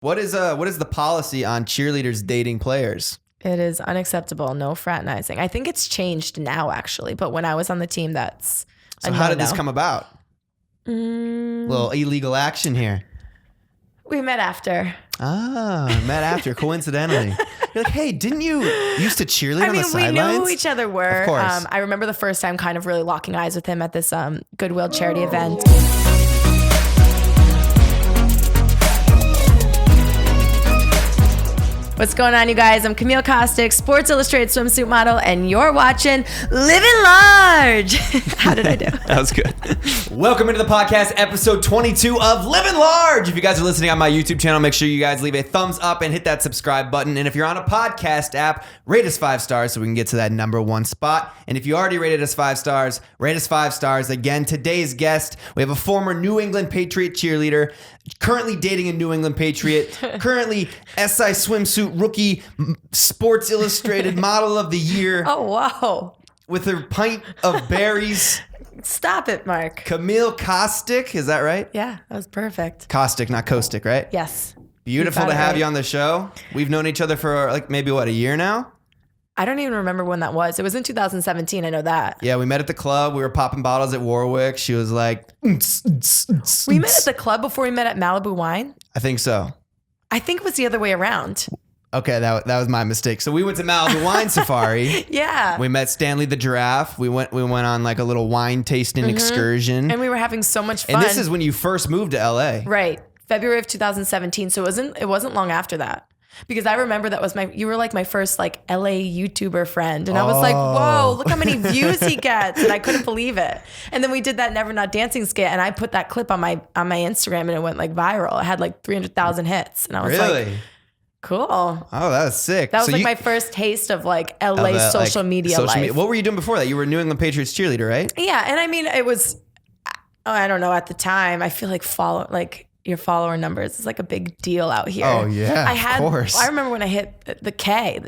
What is the policy on cheerleaders dating players? It is unacceptable. No fraternizing. I think it's changed now, actually. But when I was on the team, that's so. How did this come about? Little illegal action here. We met after. Met after, coincidentally. You're like, hey, didn't you used to cheerlead on the sidelines? We knew who each other were. Of course. I remember the first time kind of really locking eyes with him at this Goodwill charity event. What's going on, you guys? I'm Camille Kostek, Sports Illustrated Swimsuit Model, and you're watching Livin Large. How did I do? That was good. Welcome into the podcast, episode 22 of Livin Large. If you guys are listening on my YouTube channel, make sure you guys leave a thumbs up and hit that subscribe button. And if you're on a podcast app, rate us 5 stars so we can get to that #1 spot. And if you already rated us 5 stars, rate us 5 stars. Again, today's guest, we have a former New England Patriot cheerleader, currently dating a New England Patriot, currently SI swimsuit rookie, Sports Illustrated Model of the Year. Oh, wow. With her pint of berries. Stop it, Mark. Camille Kostek, is that right? Yeah, that was perfect. Kostek, not Kostek, right? Yes. Beautiful to have you on the show. We've known each other for like maybe a year now? I don't even remember when that was. It was in 2017, I know that. Yeah, we met at the club. We were popping bottles at Warwick. She was like... We met at the club before we met at Malibu Wine? I think so. I think it was the other way around. Okay, that was my mistake. So we went to Malibu Wine Safari. Yeah. We met Stanley the Giraffe. We went on like a little wine tasting excursion. And we were having so much fun. And this is when you first moved to LA. Right. February of 2017. So it wasn't long after that. Because I remember you were like my first like LA YouTuber friend. And I was like, whoa, look how many views he gets. And I couldn't believe it. And then we did that Never Not Dancing skit. And I put that clip on my Instagram and it went like viral. It had like 300,000 hits. And I was like, cool. Oh, that was sick. That was my first taste of like LA social media life. What were you doing before that? You were New England Patriots cheerleader, right? Yeah. And I mean, it was, I don't know, at the time, I feel like your follower numbers is like a big deal out here. Oh yeah, of course. I remember when I hit the 10K,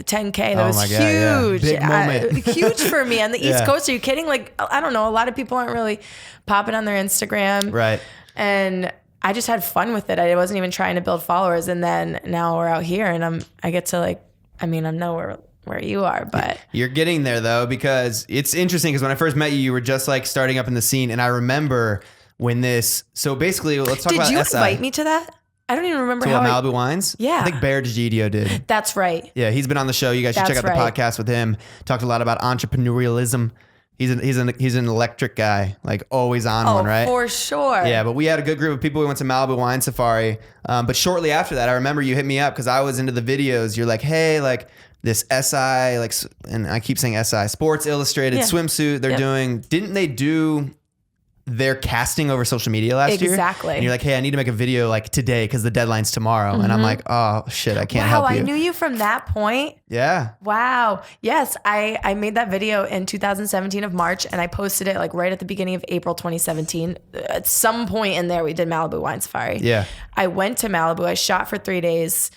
that was huge. Big moment. Huge for me on the East Coast. Are you kidding? Like, I don't know. A lot of people aren't really popping on their Instagram. Right. And I just had fun with it. I wasn't even trying to build followers. And then now we're out here and I get to I'm nowhere where you are, but you're getting there though, because it's interesting because when I first met you, you were just like starting up in the scene. And I remember so basically, let's talk about SI. Did you invite me to that? I don't even remember how Malibu Wines? Yeah. I think Bear Gigidio did. That's right. Yeah, he's been on the show. You guys should check out the podcast with him. Talked a lot about entrepreneurialism. He's an electric guy, like always on one, right? For sure. Yeah, but we had a good group of people. We went to Malibu Wine Safari. But shortly after that, I remember you hit me up because I was into the videos. You're like, hey, like this SI, like, and I keep saying SI, Sports Illustrated Swimsuit. They're doing, didn't they do their casting over social media last year? Exactly. And you're like, hey, I need to make a video like today because the deadline's tomorrow. And I'm like, oh shit, I can't help you. Wow, I knew you from that point. Yeah. Wow. Yes, I made that video in 2017 of March and I posted it like right at the beginning of April 2017. At some point in there, we did Malibu Wine Safari. Yeah. I went to Malibu. I shot for 3 days,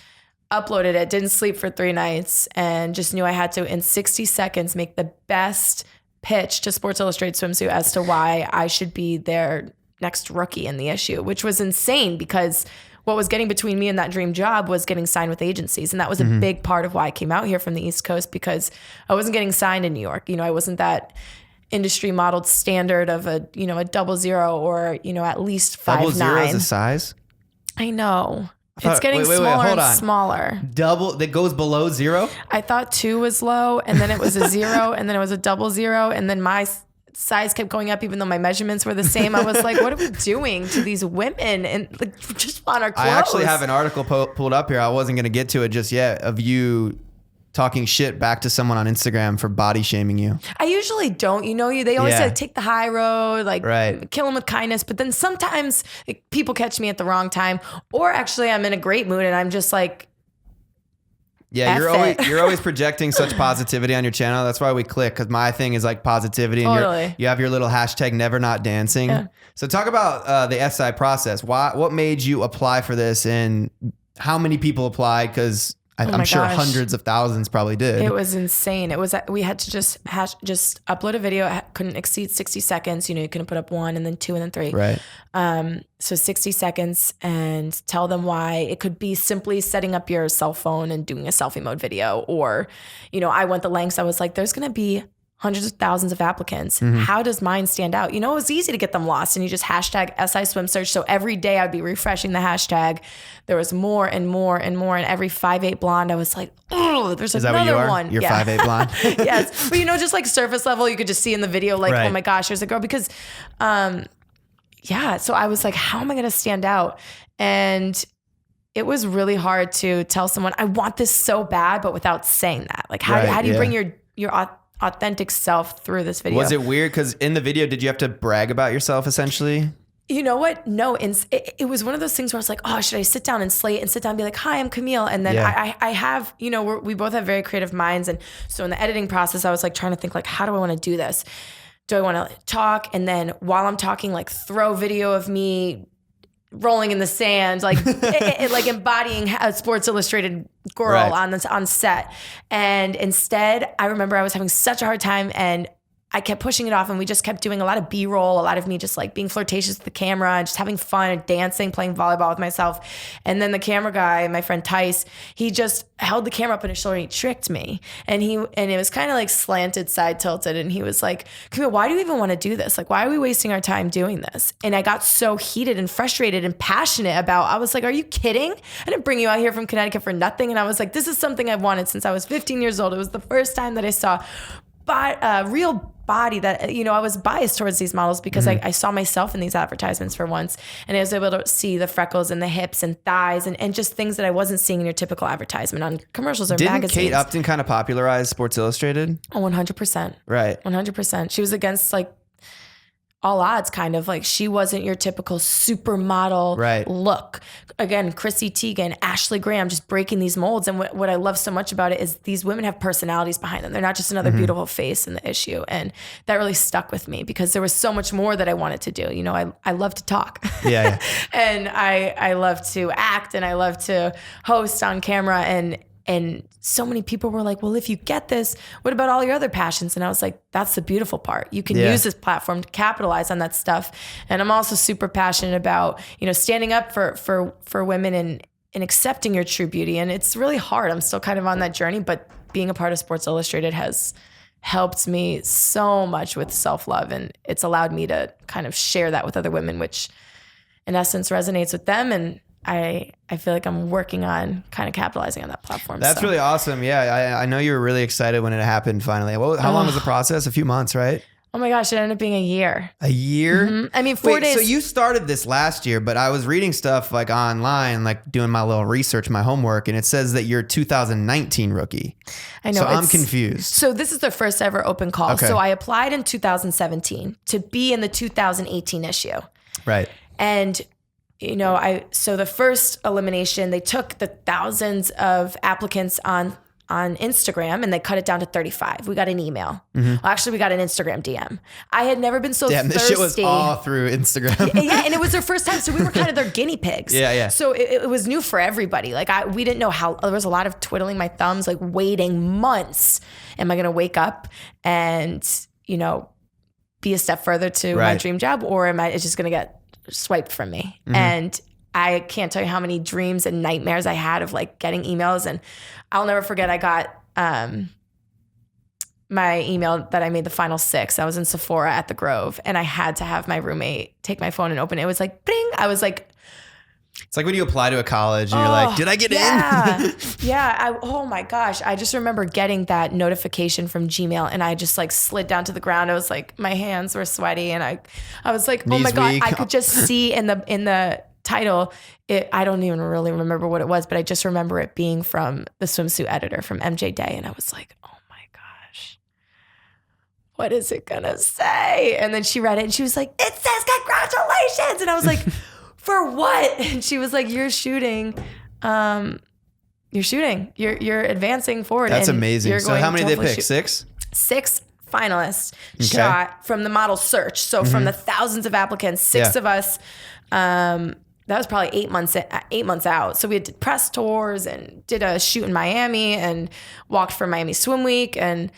uploaded it, didn't sleep for 3 nights, and just knew I had to, in 60 seconds, make the best pitch to Sports Illustrated Swimsuit as to why I should be their next rookie in the issue, which was insane because what was getting between me and that dream job was getting signed with agencies. And that was a big part of why I came out here from the East Coast, because I wasn't getting signed in New York. You know, I wasn't that industry modeled standard of a 00 or, at least 5'9". 00 is a size? I know. It's getting smaller and smaller. Double that goes below 0? I thought 2 was low, and then it was a 0, and then it was a 00, and then my size kept going up even though my measurements were the same. I was like, what are we doing to these women? And like, just want our clothes. I actually have an article pulled up here. I wasn't going to get to it just yet, of you talking shit back to someone on Instagram for body shaming you. I usually don't. They always say take the high road, like kill them with kindness. But then sometimes people catch me at the wrong time, or actually I'm in a great mood and I'm just like, yeah, you're always projecting such positivity on your channel. That's why we click, because my thing is like positivity, and you have your little hashtag Never Not Dancing. Yeah. So talk about the SI process. What made you apply for this, and how many people applied? Because I'm sure gosh. hundreds of thousands probably did. It was insane. We had to just upload a video. It couldn't exceed 60 seconds. You couldn't put up 1 and then 2 and then 3. Right. So 60 seconds and tell them why. It could be simply setting up your cell phone and doing a selfie mode video. Or, I went the lengths. I was like, there's going to be hundreds of thousands of applicants. How does mine stand out? It was easy to get them lost, and you just hashtag SI swim search. So every day I'd be refreshing the hashtag. There was more and more and more. And every 5'8" blonde, I was like, oh, there's Is another that what you are? one. You're 5'8" blonde? Yes. But just like surface level, you could just see in the video, like, Right. oh my gosh, there's a girl. Because, so I was like, how am I going to stand out? And it was really hard to tell someone, I want this so bad, but without saying that. Like, how do you bring your authentic self through this video? Was it weird? Because in the video, did you have to brag about yourself essentially? You know what? No, it was one of those things where I was like, oh, should I sit down and slate and sit down and be like, hi, I'm Camille. And then I have, we both have very creative minds. And so in the editing process, I was like trying to think like, how do I want to do this? Do I want to talk? And then while I'm talking, like throw video of me rolling in the sand, like like embodying a Sports Illustrated girl on set. And instead, I remember I was having such a hard time, and I kept pushing it off, and we just kept doing a lot of B-roll, a lot of me just like being flirtatious with the camera and just having fun and dancing, playing volleyball with myself. And then the camera guy, my friend Tice, he just held the camera up on his shoulder and he tricked me. And it was kind of like slanted, side tilted. And he was like, Camille, why do you even want to do this? Like, why are we wasting our time doing this? And I got so heated and frustrated and passionate I was like, are you kidding? I didn't bring you out here from Connecticut for nothing. And I was like, this is something I've wanted since I was 15 years old. It was the first time that I saw real body that, I was biased towards these models because I saw myself in these advertisements for once, and I was able to see the freckles and the hips and thighs and just things that I wasn't seeing in your typical advertisement on commercials or magazines. Didn't Kate Upton kind of popularize Sports Illustrated? Oh, 100%. Right. 100%. She was against like all odds, kind of like she wasn't your typical supermodel look. Again, Chrissy Teigen, Ashley Graham, just breaking these molds. And what I love so much about it is these women have personalities behind them. They're not just another beautiful face in the issue. And that really stuck with me because there was so much more that I wanted to do. I love to talk. Yeah. And I love to act, and I love to host on camera, and so many people were like, well, if you get this, what about all your other passions? And I was like, that's the beautiful part. You can use this platform to capitalize on that stuff. And I'm also super passionate about, standing up for women and accepting your true beauty. And it's really hard. I'm still kind of on that journey, but being a part of Sports Illustrated has helped me so much with self-love. And it's allowed me to kind of share that with other women, which in essence resonates with them. And I feel like I'm working on kind of capitalizing on that platform. That's really awesome. Yeah, I know you were really excited when it happened finally. How long was the process? A few months, right? Oh my gosh, it ended up being a year. A year? Mm-hmm. I mean, 4 days. So you started this last year, but I was reading stuff like online, like doing my little research, my homework, and it says that you're a 2019 rookie. I know. So I'm confused. So this is the first ever open call. Okay. So I applied in 2017 to be in the 2018 issue. Right. And so the first elimination, they took the thousands of applicants on Instagram and they cut it down to 35. We got an email. Well, actually, we got an Instagram DM. I had never been so thirsty. This shit was all through Instagram. Yeah, and it was their first time, so we were kind of their guinea pigs. Yeah. So it was new for everybody. Like we didn't know how. There was a lot of twiddling my thumbs, like waiting months. Am I going to wake up and be a step further to my dream job, or am I just going to get swiped from me? And I can't tell you how many dreams and nightmares I had of like getting emails. And I'll never forget, I got my email that I made the final 6. I was in Sephora at the Grove, and I had to have my roommate take my phone and open it. It was like, bing. I was like, it's like when you apply to a college and you're like, did I get in? Yeah. Oh my gosh. I just remember getting that notification from Gmail, and I just like slid down to the ground. I was like, my hands were sweaty, and I was like, oh my God, I could just see in the title, I don't even really remember what it was, but I just remember it being from the swimsuit editor from MJ Day. And I was like, oh my gosh, what is it gonna say? And then she read it and she was like, it says congratulations. And I was like, for what? And she was like, you're shooting. You're advancing forward. That's amazing. So how many did they pick? 6? 6 finalists shot from the model search. So from the thousands of applicants, 6 of us that was probably 8 months out. So we did press tours and did a shoot in Miami and walked for Miami Swim Week and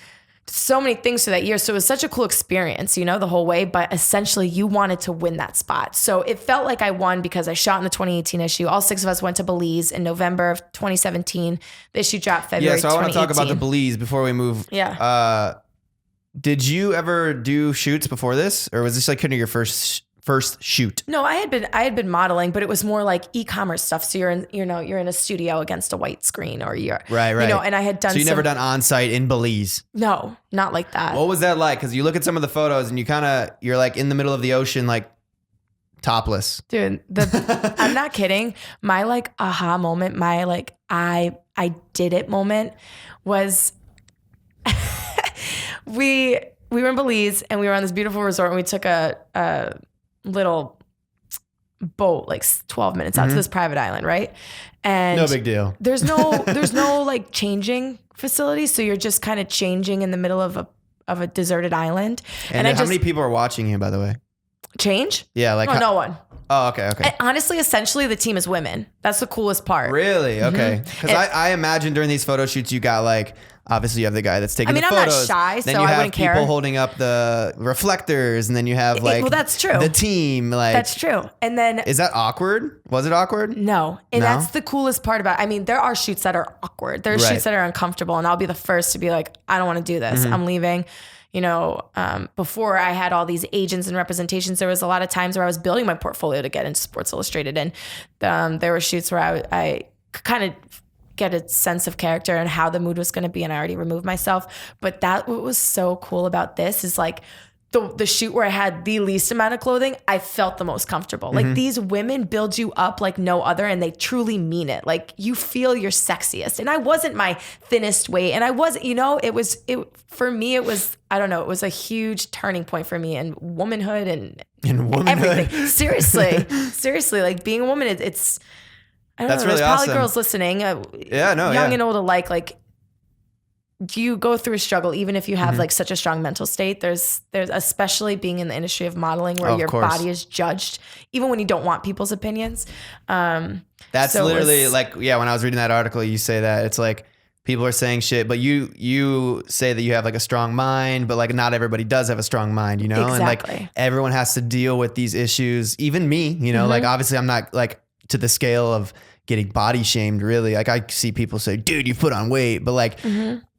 so many things for that year. So it was such a cool experience, you know, the whole way, but essentially you wanted to win that spot. So it felt like I won because I shot in the 2018 issue. All 6 of us went to Belize in November of 2017. The issue dropped February 2018. Yeah, so I want to talk about the Belize before we move. Yeah. Did you ever do shoots before this, or was this like kind of your first shoot? No, I had been modeling, but it was more like e-commerce stuff. So you're in a studio against a white screen, or you're right. You know, and I had done. So you never done on-site in Belize? No, not like that. What was that like? Because you look at some of the photos and you're like in the middle of the ocean, like topless. Dude, I'm not kidding. My like aha moment, my like I did it moment was we were in Belize and we were on this beautiful resort and we took a little boat like 12 minutes out to this private island, right? And no big deal. There's no like changing facility, so you're just kind of changing in the middle of a deserted island. And how many people are watching you, by the way? Change? Yeah, like no one. Oh, okay. And honestly, essentially, the team is women. That's the coolest part. Really? Okay. Because I imagine during these photo shoots, you got like, obviously you have the guy that's taking the photos. I'm not shy, then so I wouldn't care. Then you have people holding up the reflectors, and then you have like, well, that's true. The team, like that's true. And then is that awkward? Was it awkward? No, and that's the coolest part about it. I mean, there are shoots that are awkward. There are shoots that are uncomfortable, and I'll be the first to be like, I don't want to do this. I'm leaving. You know, before I had all these agents and representations, there was a lot of times where I was building my portfolio to get into Sports Illustrated. And there were shoots where I kind of get a sense of character and how the mood was going to be. And I already removed myself. But what was so cool about this is like the shoot where I had the least amount of clothing, I felt the most comfortable. Like these women build you up like no other, and they truly mean it. Like you feel your sexiest. And I wasn't my thinnest weight. And I wasn't, you know, for me, it was, I don't know, it was a huge turning point for me in womanhood and everything. Seriously, like being a woman, it's, I don't know, really there's probably awesome. girls listening, young and old alike, like, you go through a struggle, even if you have like such a strong mental state. There's especially being in the industry of modeling where your body is judged, even when you don't want people's opinions. That's literally like, when I was reading that article, you say that it's like people are saying shit, but you say that you have like a strong mind, but like not everybody does have a strong mind, you know? Exactly. And like everyone has to deal with these issues, even me, you know, like obviously I'm not like to the scale of getting body shamed, really. Like I see people say, dude, you put on weight, but like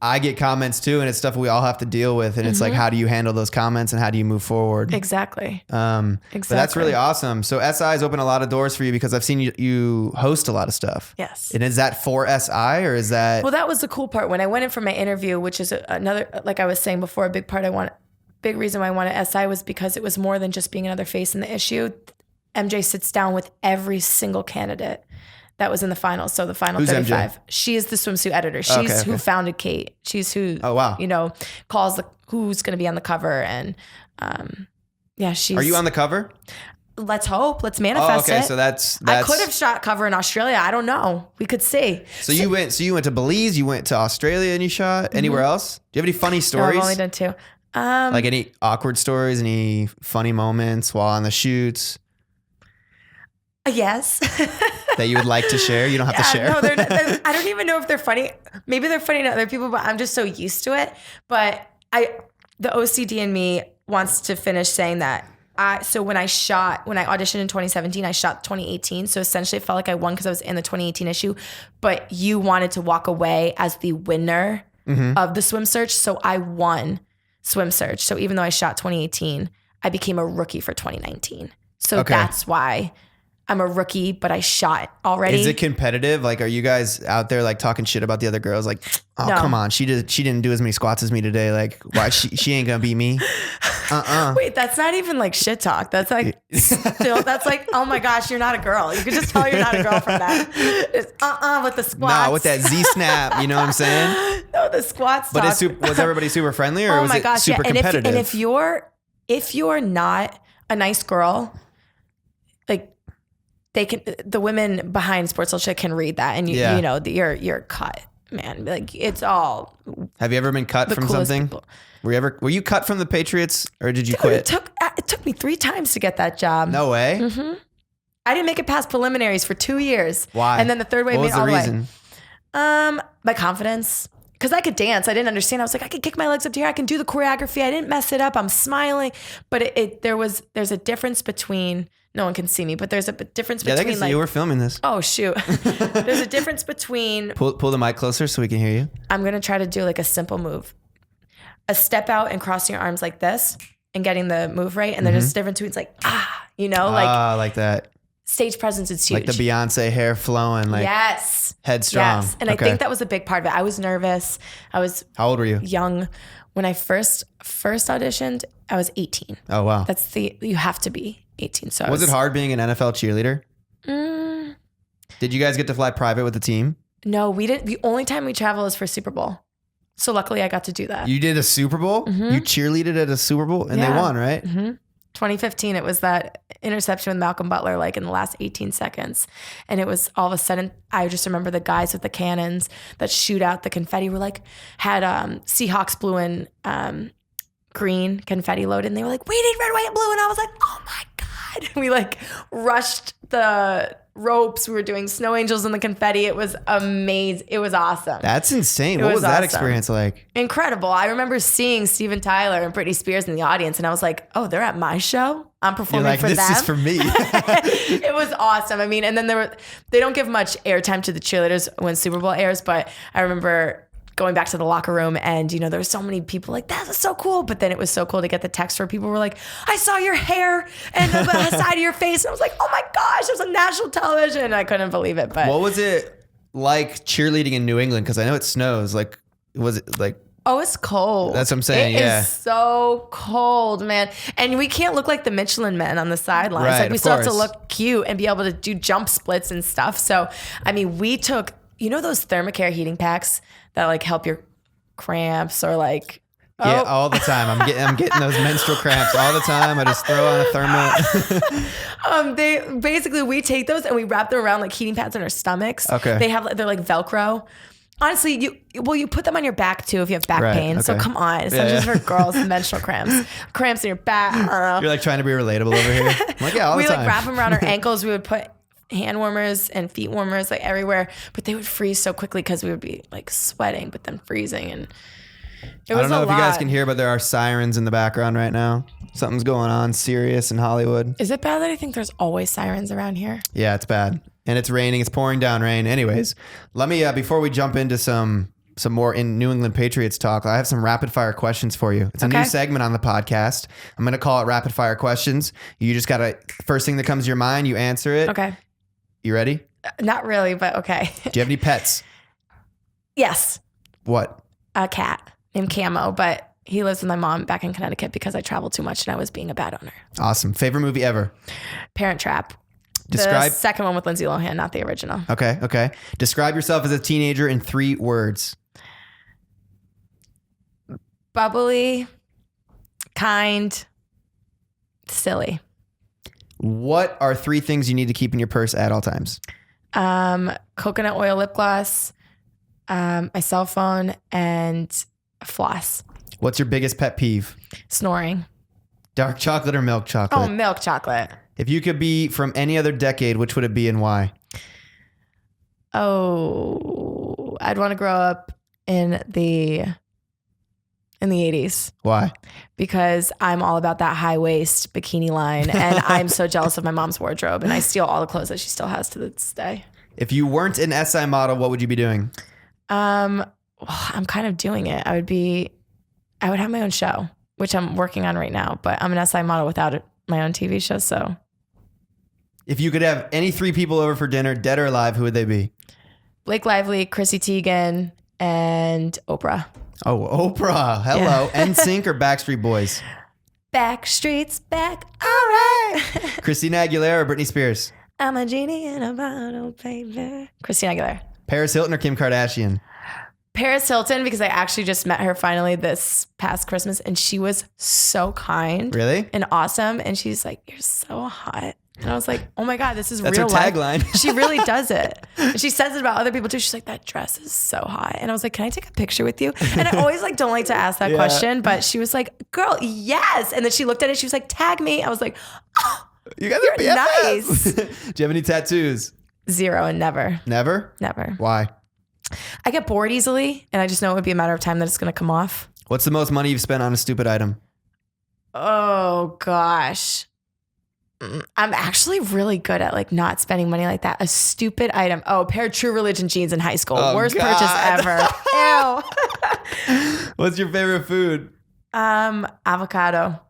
I get comments too, and it's stuff we all have to deal with. And it's like, how do you handle those comments and how do you move forward? Exactly. But that's really awesome. So SI has opened a lot of doors for you because I've seen you host a lot of stuff. Yes. And is that for SI or is that? Well, that was the cool part. When I went in for my interview, which is another, like I was saying before, a big reason why I wanted SI was because it was more than just being another face in the issue. MJ sits down with every single candidate that was in the finals. So the final 35. MJ? She is the swimsuit editor. She's who founded Kate. She's who, you know, calls who's going to be on the cover. And she's. Are you on the cover? Let's hope. Let's manifest it. So that's. I could have shot cover in Australia. I don't know. We could see. So you went to Belize. You went to Australia and you shot anywhere else? Do you have any funny stories? No, I've only done 2. Like any awkward stories? Any funny moments while on the shoots? Yes. That you would like to share? You don't have to share. No, I don't even know if they're funny. Maybe they're funny to other people, but I'm just so used to it. But the OCD in me wants to finish saying that. So when I auditioned in 2017, I shot 2018. So essentially it felt like I won because I was in the 2018 issue, but you wanted to walk away as the winner of the Swim Search. So I won Swim Search. So even though I shot 2018, I became a rookie for 2019. So that's why I'm a rookie, but I shot already. Is it competitive? Like, are you guys out there like talking shit about the other girls? Like, oh, no. Come on, she didn't do as many squats as me today. Like, why she ain't gonna beat me? Wait, that's not even like shit talk. That's like that's like, oh my gosh, you're not a girl. You could just tell you're not a girl from that. It's with the squats. Nah, with that Z snap, you know what I'm saying? No, the squats. But was everybody super friendly or was it super competitive? And if you're not a nice girl, like. The women behind Sports Illustrated can read that, and you know you're cut, man. Like it's all. Have you ever been cut from something? People. Were you cut from the Patriots or did you quit? It took me 3 times to get that job. No way. I didn't make it past preliminaries for 2 years. Why? And then the third wave made it all the reason? way. My confidence. Because I could dance. I didn't understand. I was like, I could kick my legs up to here. I can do the choreography. I didn't mess it up. I'm smiling. But there's a difference between, no one can see me, but there's a difference between they can see you. We're filming this. Oh, shoot. There's a difference between. Pull the mic closer so we can hear you. I'm going to try to do like a simple move. A step out and crossing your arms like this and getting the move right. And then there's a difference between it's like, like that. Stage presence is huge. Like the Beyonce hair flowing, like yes. headstrong. Yes. And I think that was a big part of it. I was nervous. I was How old were you? young. When I first auditioned, I was 18. Oh, wow. You have to be 18. So was it hard being an NFL cheerleader? Did you guys get to fly private with the team? No, we didn't. The only time we travel is for Super Bowl. So luckily I got to do that. You did a Super Bowl? You cheerleaded at a Super Bowl and they won, right? 2015, it was that interception with Malcolm Butler, like in the last 18 seconds. And it was all of a sudden, I just remember the guys with the cannons that shoot out the confetti were like, had Seahawks blue and green confetti loaded. And they were like, we need red, white, and blue. And I was like, oh my God. We like rushed the ropes. We were doing snow angels in the confetti. It was amazing. It was awesome. That's insane. What was that experience like? Incredible. I remember seeing Steven Tyler and Britney Spears in the audience, and I was like, oh, they're at my show? I'm performing for them? This is for me. It was awesome. I mean, and then they don't give much airtime to the cheerleaders when Super Bowl airs, but I remember going back to the locker room and, there were so many people like, that was so cool. But then it was so cool to get the text where people were like, I saw your hair and the side of your face. And I was like, oh my gosh, it was on national television. And I couldn't believe it. But what was it like cheerleading in New England? Because I know it snows. Like, was it like... Oh, it's cold. That's what I'm saying, It is so cold, man. And we can't look like the Michelin men on the sidelines. Right, like we still have to look cute and be able to do jump splits and stuff. So, I mean, we took, those Thermacare heating packs that like help your cramps or like... Yeah, all the time. I'm getting those menstrual cramps all the time. I just throw on a thermal. We take those and we wrap them around like heating pads on our stomachs. Okay. They're like Velcro. Honestly, you put them on your back too if you have back pain. Okay. So come on, it's not just for girls with menstrual cramps in your back. You're like trying to be relatable over here. I'm like, yeah, all the time. We like wrap them around our ankles. We would put hand warmers and feet warmers like everywhere, but they would freeze so quickly because we would be like sweating, but then freezing, and it was I don't know a if lot. you guys can hear, but there are sirens in the background right now. Something's going on serious in Hollywood. Is it bad that I think there's always sirens around here? Yeah, it's bad. And it's raining. It's pouring down rain. Anyways, let me, before we jump into some more in New England Patriots talk, I have some rapid fire questions for you. It's a new segment on the podcast. I'm going to call it rapid fire questions. You just got to, first thing that comes to your mind, you answer it. Okay. You ready? Not really, but okay. Do you have any pets? Yes. What? A cat named Camo, but he lives with my mom back in Connecticut because I travel too much and I was being a bad owner. Awesome. Favorite movie ever? Parent Trap. Describe the second one with Lindsay Lohan, not the original. Okay. Describe yourself as a teenager in 3 words. Bubbly, kind, silly. What are 3 things you need to keep in your purse at all times? Coconut oil lip gloss, my cell phone, and floss. What's your biggest pet peeve? Snoring. Dark chocolate or milk chocolate? Oh, milk chocolate. If you could be from any other decade, which would it be and why? Oh, I'd want to grow up in the 80s. Why? Because I'm all about that high waist bikini line, and I'm so jealous of my mom's wardrobe, and I steal all the clothes that she still has to this day. If you weren't an SI model, what would you be doing? I'm kind of doing it. I would have my own show, which I'm working on right now, but I'm an SI model without my own TV show, so. If you could have any 3 people over for dinner, dead or alive, who would they be? Blake Lively, Chrissy Teigen, and Oprah. Oh, Oprah. Hello. Yeah. NSYNC or Backstreet Boys? Backstreet's back. All right. Christina Aguilera or Britney Spears? I'm a genie in a bottle, baby. Christina Aguilera. Paris Hilton or Kim Kardashian? Paris Hilton, because I actually just met her finally this past Christmas, and she was so kind. Really? And awesome. And she's like, you're so hot. And I was like, oh my God, this is That's real her tagline. Life. She really does it. And she says it about other people too. She's like, that dress is so hot. And I was like, can I take a picture with you? And I always don't like to ask that question, but she was like, girl, yes. And then she looked at it. She was like, tag me. I was like, oh. You guys You're are BFFs. nice. Do you have any tattoos? 0 and never. Never? Never. Why? I get bored easily, and I just know it would be a matter of time that it's going to come off. What's the most money you've spent on a stupid item? Oh, gosh. I'm actually really good at like not spending money like that. A stupid item. Oh, a pair of True Religion jeans in high school. Oh, Worst God. purchase ever. Ew. What's your favorite food? Avocado.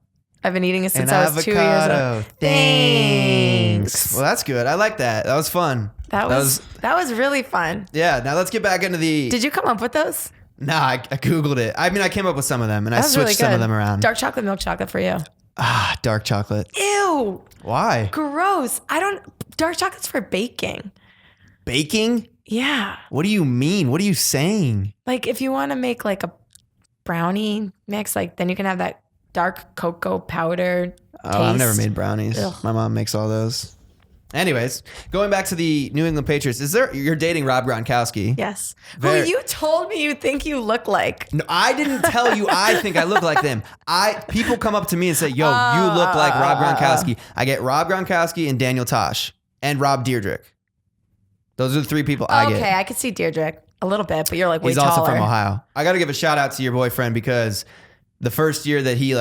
I've been eating it since I was 2 years old. Thanks. Well, that's good. I like that. That was fun. That was really fun. Yeah. Now let's get back into the. Did you come up with those? Nah, I Googled it. I mean, I came up with some of them and I That was switched really some of good. them around. Dark chocolate, milk chocolate for you. Dark chocolate. Ew. Why? Gross. Dark chocolate's for baking. Baking? Yeah. What do you mean? What are you saying? Like if you want to make like a brownie mix, like then you can have that dark cocoa powder taste. Oh, I've never made brownies. Ugh. My mom makes all those. Anyways, going back to the New England Patriots, you're dating Rob Gronkowski? Yes. Very- Who you told me you think you look like. No, I didn't tell you I think I look like them. People come up to me and say, yo, you look like Rob Gronkowski. I get Rob Gronkowski and Daniel Tosh and Rob Dierdrich. Those are the 3 people I get. Okay, I could see Deirdre a little bit, but you're like way He's taller. also from Ohio. I got to give a shout out to your boyfriend because the first year that he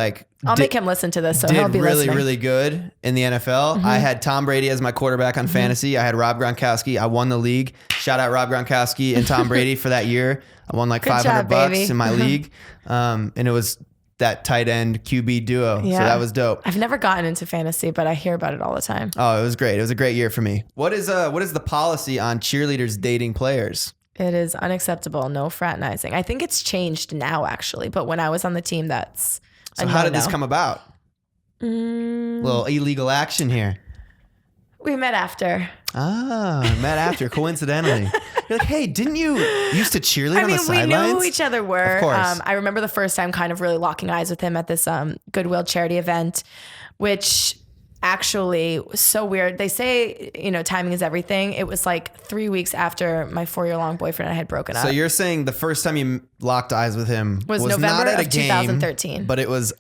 I'll make him listen to this, so he'll did be really, listening. really good in the NFL. I had Tom Brady as my quarterback on fantasy. I had Rob Gronkowski. I won the league. Shout out Rob Gronkowski and Tom Brady for that year. I won like Good $500 job, baby. in my league. And it was that tight end QB duo. Yeah. So that was dope. I've never gotten into fantasy, but I hear about it all the time. Oh, it was great. It was a great year for me. What is the policy on cheerleaders dating players? It is unacceptable. No fraternizing. I think it's changed now, actually. But when I was on the team, that's So how did this come about? Little illegal action here. We met after. Met after, coincidentally. You're like, hey, didn't you used to cheerlead on the sidelines? We knew who each other were. Of course. I remember the first time kind of really locking eyes with him at this Goodwill charity event, which actually was so weird. They say, timing is everything. It was like 3 weeks after my 4-year-long boyfriend and I had broken up. So you're saying the first time you locked eyes with him was November not at a of game, 2013. but it was,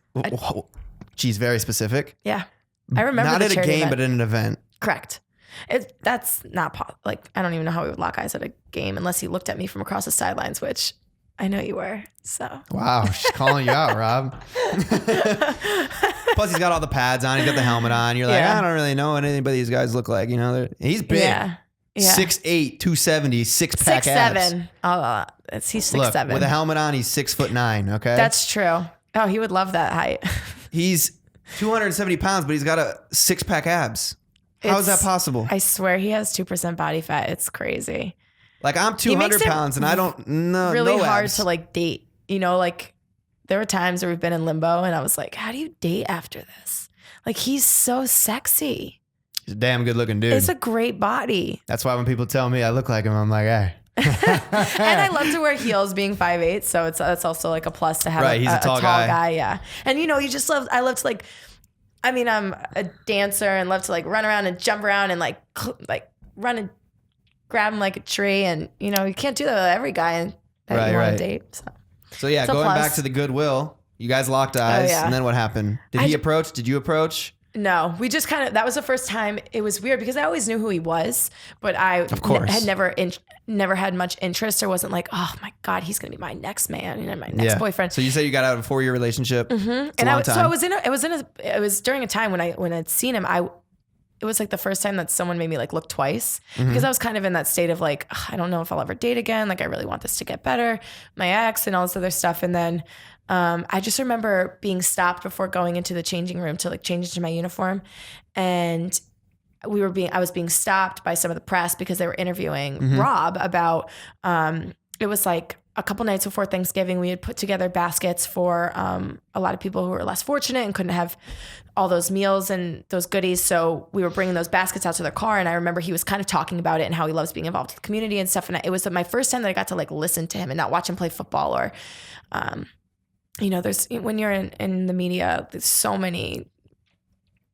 geez, very specific. Yeah. I remember Not the at a charity game, event. but at an event. Correct. That's not I don't even know how we would lock eyes at a game unless he looked at me from across the sidelines, which I know you were. So Wow, she's calling you out, Rob. Plus, he's got all the pads on. He's got the helmet on. You're like, Yeah. I don't really know what any of these guys look like. He's big. yeah. 6'8", 270, six-pack abs. 6'7". Oh, he's 6'7". Look, with a helmet on, he's 6'9". Okay, That's true. Oh, he would love that height. he's 270 pounds, but he's got a 6-pack abs. How is that possible? I swear he has 2% body fat. It's crazy. Like I'm 200 pounds and I don't know. Really no hard abs. to like date. Like there were times where we've been in limbo and I was like, how do you date after this? Like he's so sexy. He's a damn good looking dude. It's a great body. That's why when people tell me I look like him, I'm like, hey. And I love to wear heels being 5'8", so that's also like a plus to have Right, he's a tall guy. yeah. And I love to like, I'm a dancer and love to like run around and jump around and like run and grab him like a tree, and you can't do that with every guy that you want to date. So yeah, It's a going plus. back to the Goodwill, you guys locked eyes, yeah. and then what happened? Did he approach? Did you approach? No, we just that was the first time. It was weird because I always knew who he was, but I Of course. had never had much interest or wasn't like, oh my God, he's going to be my next man and my next boyfriend. So you said you got out of a 4-year relationship. Mm-hmm. And it was during a time when I'd seen him, it was like the first time that someone made me like look twice because I was kind of in that state of like, I don't know if I'll ever date again. Like I really want this to get better. My ex and all this other stuff. And then I just remember being stopped before going into the changing room to like change into my uniform. And I was being stopped by some of the press because they were interviewing Rob about, it was like a couple nights before Thanksgiving, we had put together baskets for a lot of people who were less fortunate and couldn't have all those meals and those goodies. So we were bringing those baskets out to their car. And I remember he was kind of talking about it and how he loves being involved with the community and stuff. And it was my first time that I got to like listen to him and not watch him play football or, there's when you're in the media, there's so many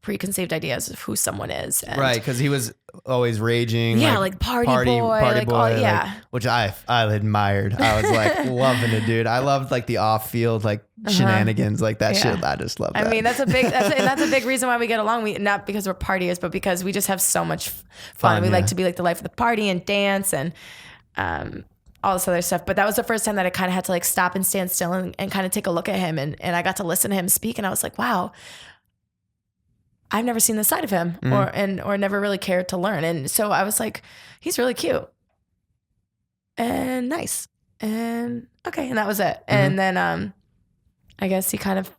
preconceived ideas of who someone is. And Right, because he was always raging. Yeah, like party boy, like, which I admired. I was like loving it, dude. I loved like the off field like shenanigans, like that shit. I just love that. I mean, that's a big reason why we get along. We not because we're partiers, but because we just have so much fun. We like to be like the life of the party and dance and all this other stuff. But that was the first time that I kind of had to like stop and stand still and kind of take a look at him, and I got to listen to him speak, and I was like, wow. I've never seen this side of him or never really cared to learn. And so I was like, he's really cute and nice and okay. And that was it. And then, I guess he kind of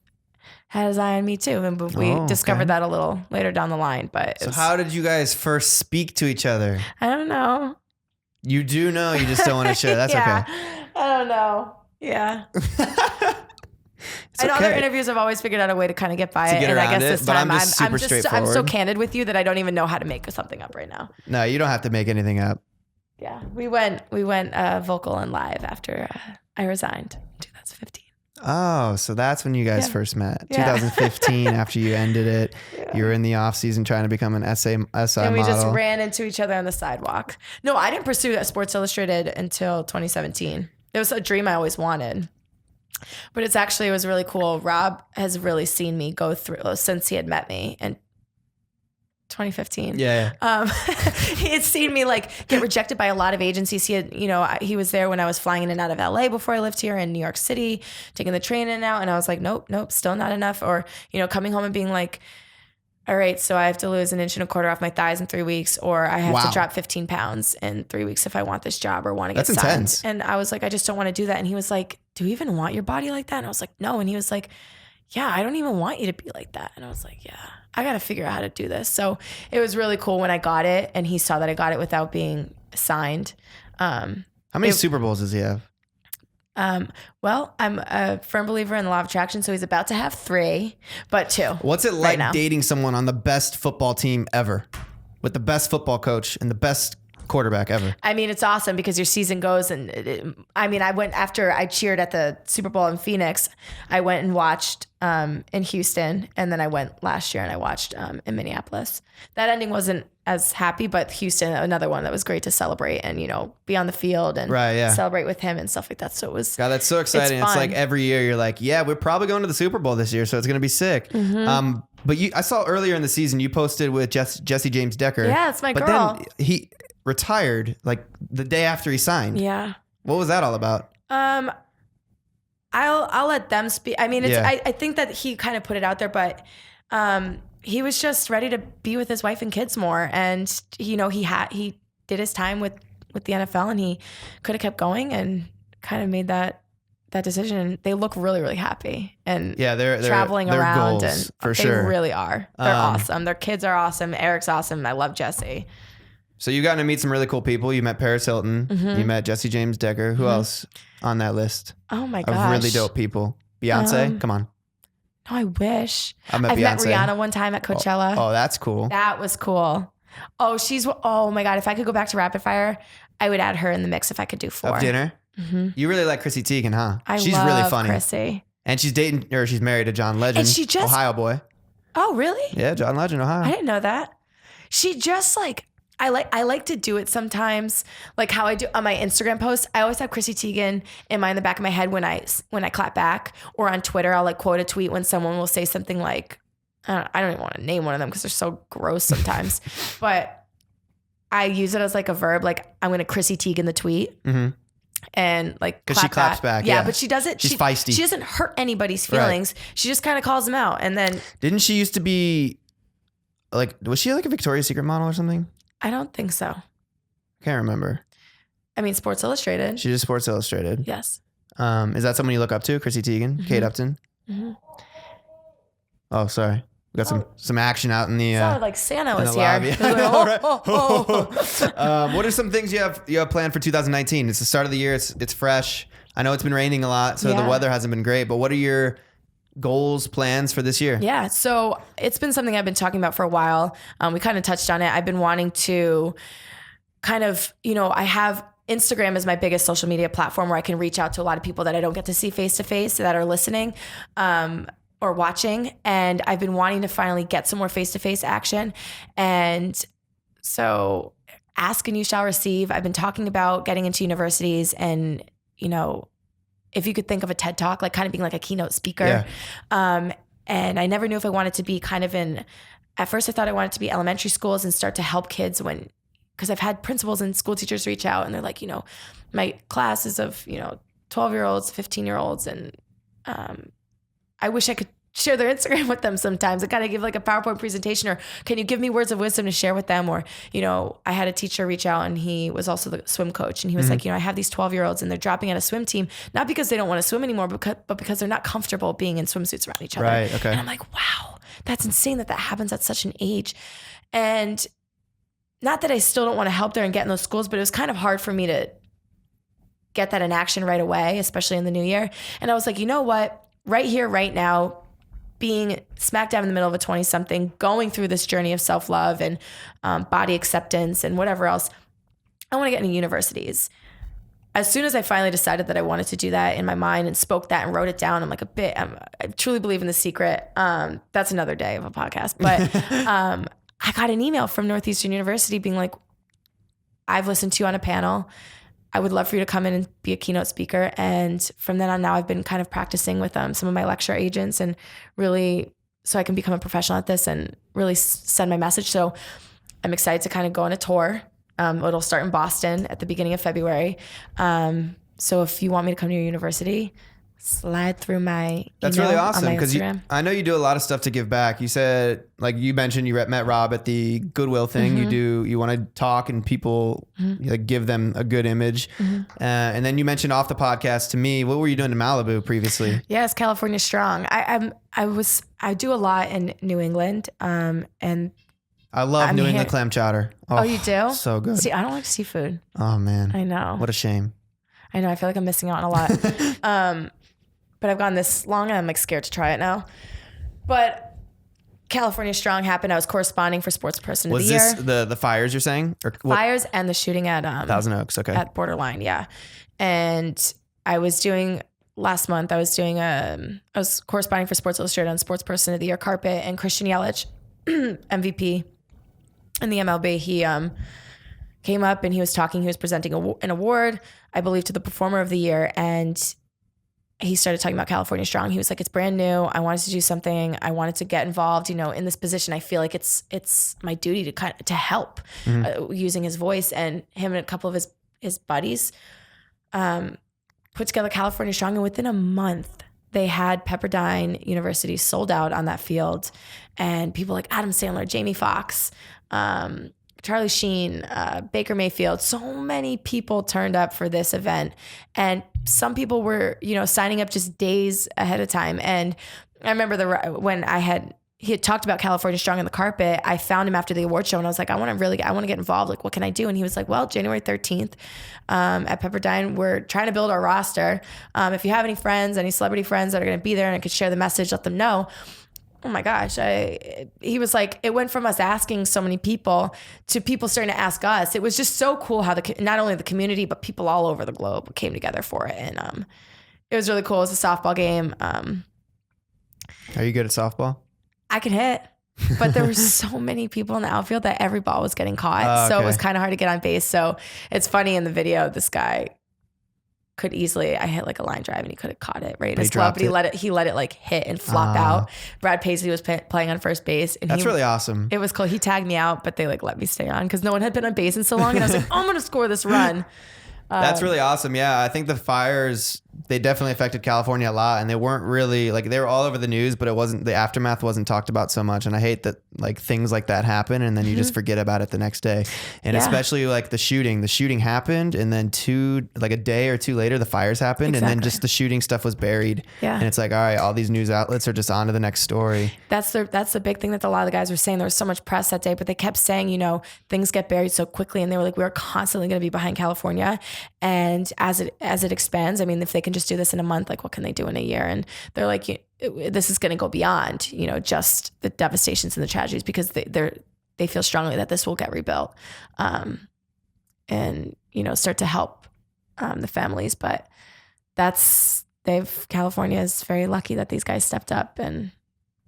had his eye on me too. And we discovered that a little later down the line, but so how did you guys first speak to each other? I don't know. You do know, you just don't want to share. That's okay. I don't know. Yeah. In other interviews, I've always figured out a way to kind of get by it. And I guess this time I'm so candid with you that I don't even know how to make something up right now. No, you don't have to make anything up. Yeah. We went vocal and live after I resigned in 2015. Oh, so that's when you guys first met. 2015, after you ended it. You were in the off season trying to become an SI model. And we just ran into each other on the sidewalk. No, I didn't pursue Sports Illustrated until 2017. It was a dream I always wanted. But it was really cool. Rob has really seen me go through since he had met me in 2015. Yeah. He had seen me like get rejected by a lot of agencies. He was there when I was flying in and out of LA before I lived here in New York City, taking the train in and out. And I was like, nope, still not enough. Or, coming home and being like, all right, so I have to lose 1.25 inches off my thighs in 3 weeks, or I have to drop 15 pounds in 3 weeks if I want this job or want to get signed. That's intense. And I was like, I just don't want to do that. And he was like, do you even want your body like that? And I was like, no. And he was like, yeah, I don't even want you to be like that. And I was like, yeah, I got to figure out how to do this. So it was really cool when I got it and he saw that I got it without being signed. How many Super Bowls does he have? Well, I'm a firm believer in the law of attraction, so he's about to have 3, but 2. What's it like dating someone on the best football team ever, with the best football coach and the best quarterback ever? I mean, it's awesome because your season goes I went after I cheered at the Super Bowl in Phoenix. I went and watched in Houston, and then I went last year and I watched in Minneapolis. That ending wasn't as happy, but Houston, another one that was great to celebrate and, be on the field and celebrate with him and stuff like that. So it was... God, that's so exciting. It's like every year you're like, yeah, we're probably going to the Super Bowl this year, so it's going to be sick. Mm-hmm. But I saw earlier in the season, you posted with Jesse James Decker. Yeah, it's my girl. Then he retired like the day after he signed. Yeah. What was that all about? I'll let them speak. I mean, I think that he kind of put it out there, but he was just ready to be with his wife and kids more. And, he did his time with the NFL, and he could have kept going and kind of made that decision. They look really, really happy and they're traveling around, and for sure. They really are. They're awesome. Their kids are awesome. Eric's awesome. I love Jesse. So you got to meet some really cool people. You met Paris Hilton. Mm-hmm. You met Jesse James Decker. Who else on that list? Oh my gosh. Of really dope people. Beyonce, come on. No, I wish. I've met Rihanna one time at Coachella. Oh, that's cool. That was cool. Oh my God. If I could go back to Rapid Fire, I would add her in the mix if I could do 4. Of dinner? Mm-hmm. You really like Chrissy Teigen, huh? She's love really funny. Chrissy. And she's married to John Legend. And she just... Ohio boy. Oh, really? Yeah, John Legend, Ohio. I didn't know that. She just I like to do it sometimes, like how I do on my Instagram posts. I always have Chrissy Teigen in the back of my head when I clap back, or on Twitter, I'll quote a tweet when someone will say something like, I don't even want to name one of them because they're so gross sometimes, but I use it as a verb. I'm going to Chrissy Teigen the tweet. Mm-hmm. And because she claps back. Yeah, but she doesn't. She's feisty. She doesn't hurt anybody's feelings. Right. She just kind of calls them out. And then didn't she used to be was she a Victoria's Secret model or something? I don't think so. Can't remember. I mean, Sports Illustrated. She did Sports Illustrated. Yes. Is that someone you look up to? Chrissy Teigen, mm-hmm. Kate Upton. Mm-hmm. Oh, sorry. We got some action out in the. Sounded like Santa was here. What are some things you have planned for 2019? It's the start of the year. It's fresh. I know it's been raining a lot, so the weather hasn't been great. But what are your goals, plans for this year? Yeah, so it's been something I've been talking about for a while. We kind of touched on it. I've been wanting to kind of, I have Instagram as my biggest social media platform where I can reach out to a lot of people that I don't get to see face to face that are listening. or watching, and I've been wanting to finally get some more face-to-face action. And so ask and you shall receive. I've been talking about getting into universities and, you know, if you could think of a TED Talk, like kind of being like a keynote speaker. Yeah. And I never knew if I wanted to be kind of at first I thought I wanted to be elementary schools and start to help kids because I've had principals and school teachers reach out and they're like, you know, my class is of, you know, 12-year-olds, 15-year-olds. And I wish I could share their Instagram with them sometimes. I kind of give like a PowerPoint presentation, or can you give me words of wisdom to share with them? Or, you know, I had a teacher reach out and he was also the swim coach. And he was like, you know, I have these 12-year-olds and they're dropping out of swim team, not because they don't want to swim anymore, but because they're not comfortable being in swimsuits around each other. Right. Okay. And I'm like, wow, that's insane that happens at such an age. And not that I still don't want to help there and get in those schools, but it was kind of hard for me to get that in action right away, especially in the new year. And I was like, you know what, right here, right now, being smack dab in the middle of a 20-something, going through this journey of self-love and body acceptance and whatever else, I want to get into universities. As soon as I finally decided that I wanted to do that in my mind and spoke that and wrote it down, I'm like I truly believe in the secret. That's another day of a podcast. But I got an email from Northeastern University being like, I've listened to you on a panel. I would love for you to come in and be a keynote speaker. And from then on now, I've been kind of practicing with some of my lecture agents and really, so I can become a professional at this and really send my message. So I'm excited to kind of go on a tour. It'll start in Boston at the beginning of February. So if you want me to come to your university, slide through my That's email really awesome, because I know you do a lot of stuff to give back. You said, like you mentioned, you met Rob at the Goodwill thing. You want to talk and people like give them a good image. And then you mentioned off the podcast to me, what were you doing in Malibu previously? Yes, California Strong. I do a lot in New England, and I love New England clam chowder. Oh, you do? So good. See, I don't like seafood. Oh man, I know. What a shame. I know. I feel like I'm missing out on a lot. But I've gone this long and I'm like scared to try it now. But California Strong happened. I was corresponding for Sports Person of the Year. Was this the fires you're saying? Or fires and the shooting at Thousand Oaks, okay. At Borderline, yeah. And I was doing last month, I was corresponding for Sports Illustrated on Sports Person of the Year carpet, and Christian Yelich, MVP in the MLB, he came up and he was presenting an award, I believe, to the Performer of the Year, and he started talking about California Strong. He was like, it's brand new. I wanted to do something. I wanted to get involved, you know, in this position. I feel like it's my duty to help using his voice. And him and a couple of his buddies put together California Strong. And within a month, they had Pepperdine University sold out on that field. And people like Adam Sandler, Jamie Foxx, Charlie Sheen, Baker Mayfield, so many people turned up for this event. And some people were, you know, signing up just days ahead of time. And I remember when he had talked about California Strong on the carpet, I found him after the award show and I was like, I want to get involved. Like, what can I do? And he was like, well, January 13th at Pepperdine, we're trying to build our roster. If you have any friends, any celebrity friends that are going to be there and I could share the message, let them know. Oh my gosh. He was like, it went from us asking so many people to people starting to ask us. It was just so cool how not only the community, but people all over the globe came together for it. And it was really cool. It was a softball game. Are you good at softball? I can hit, but there were so many people in the outfield that every ball was getting caught. So it was kind of hard to get on base. So it's funny in the video, this guy could easily, I hit like a line drive and he could have caught it right in his glove, but he let it like hit and flop out. Brad Paisley was playing on first base. And that's really awesome. It was cool. He tagged me out, but they like let me stay on because no one had been on base in so long. And I was like, oh, I'm going to score this run. That's really awesome. Yeah, I think the fires, they definitely affected California a lot, and they weren't really like, they were all over the news, but the aftermath wasn't talked about so much. And I hate that like things like that happen and then you just forget about it the next day. And especially like the shooting happened, and then a day or two later the fires happened, and then just the shooting stuff was buried. Yeah. And it's like, all right, all these news outlets are just on to the next story. That's the big thing that a lot of the guys were saying. There was so much press that day, but they kept saying, you know, things get buried so quickly, and they were like, we're constantly going to be behind California. And as it expands, I mean, if they can just do this in a month, like what can they do in a year? And they're like, this is going to go beyond, you know, just the devastations and the tragedies, because they feel strongly that this will get rebuilt, and, you know, start to help the families. But that's California is very lucky that these guys stepped up and.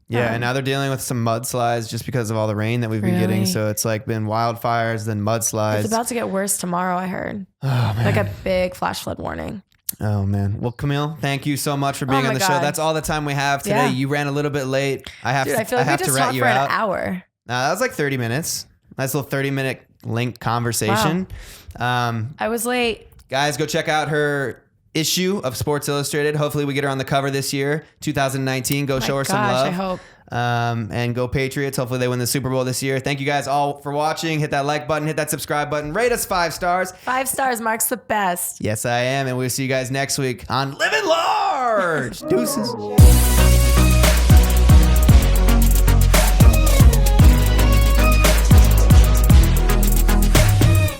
Yeah, and now they're dealing with some mudslides just because of all the rain that we've been getting. So it's like been wildfires, then mudslides. It's about to get worse tomorrow, I heard. Oh, man. Like a big flash flood warning. Oh, man. Well, Camille, thank you so much for being on the show. That's all the time we have today. Yeah. You ran a little bit late. I feel like we just talked for an hour. That was like 30 minutes. Nice little 30-minute linked conversation. Wow. I was late. Guys, go check out her issue of Sports Illustrated. Hopefully we get her on the cover this year, 2019. Go show her some love. I hope. And go Patriots. Hopefully they win the Super Bowl this year. Thank you guys all for watching. Hit that like button, hit that subscribe button, rate us 5 stars. 5 stars, Mark's the best. Yes, I am. And we'll see you guys next week on Livin' Large. Deuces.